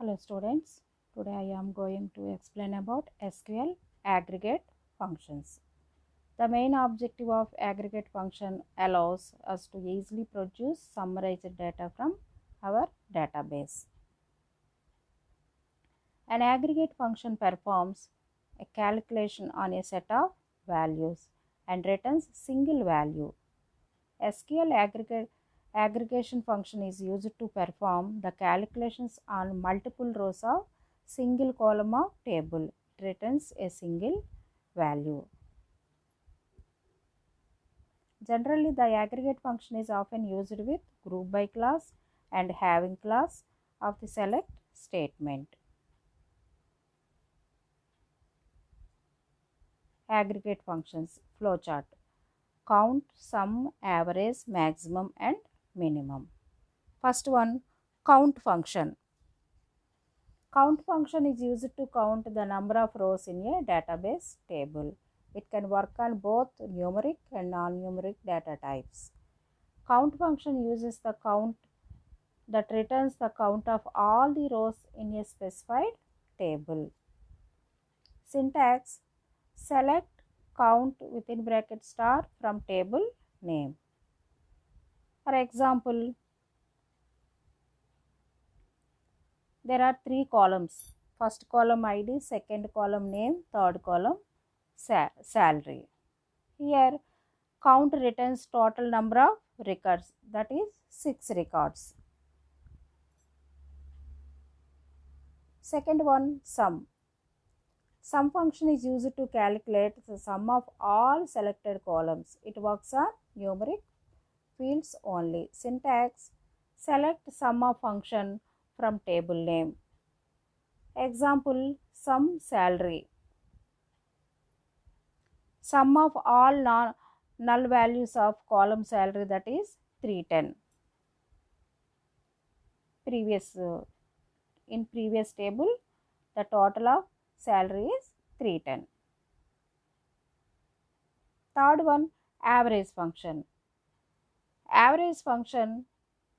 Hello students, today I am going to explain about SQL aggregate functions. The main objective of aggregate function allows us to easily produce summarized data from our database. An aggregate function performs a calculation on a set of values and returns single value. SQL aggregation function is used to perform the calculations on multiple rows of single column of table. It returns a single value. Generally, the aggregate function is often used with group by clause and having clause of the select statement. Aggregate functions flowchart: count, sum, average, maximum and minimum. First one, count function. Count function is used to count the number of rows in a database table. It can work on both numeric and non-numeric data types. Count function uses the count that returns the count of all the rows in a specified table. Syntax: select count within bracket star from table name. For example, there are three columns. First column ID, second column name, third column salary. Here count returns total number of records, that is 6 records. Second one, sum. Sum function is used to calculate the sum of all selected columns. It works on numeric fields only. Syntax: select sum of function from table name. Example, sum salary. Sum of all null values of column salary, that is 310. In previous table, the total of salary is 310. Third one, average function. Average function,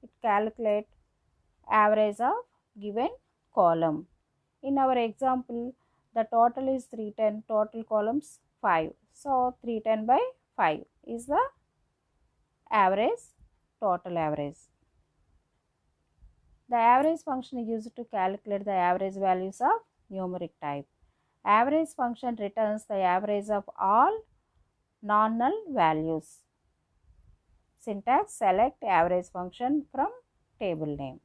it calculates average of given column. In our example, the total is 310, total columns 5. So 310 by 5 is the average, total average. The average function is used to calculate the average values of numeric type. Average function returns the average of all non-null values. Syntax: select average function from table name.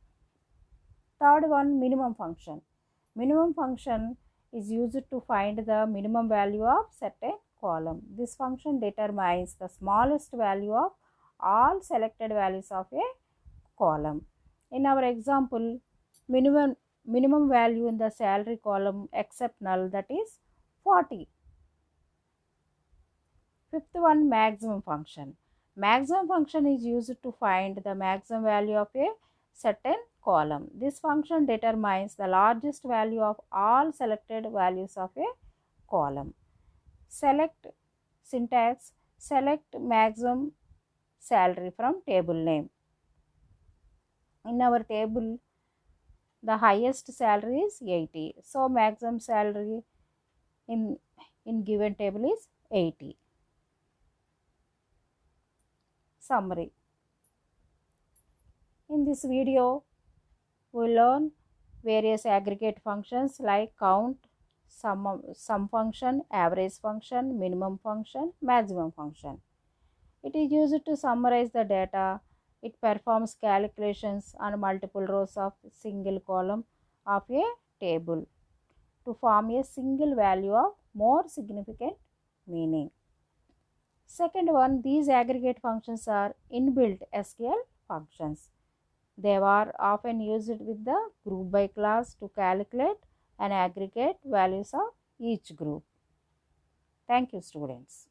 Third one, minimum function. Minimum function is used to find the minimum value of certain column. This function determines the smallest value of all selected values of a column. In our example, minimum value in the salary column except null, that is 40. Fifth one, maximum function. Maximum function is used to find the maximum value of a certain column. This function determines the largest value of all selected values of a column. Select syntax: select maximum salary from table name. In our table, the highest salary is 80. So maximum salary in given table is 80. Summary. In this video, we learn various aggregate functions like count, sum function, average function, minimum function, maximum function. It is used to summarize the data. It performs calculations on multiple rows of single column of a table to form a single value of more significant meaning. Second one, these aggregate functions are inbuilt SQL functions. They are often used with the group by clause to calculate and aggregate values of each group. Thank you, students.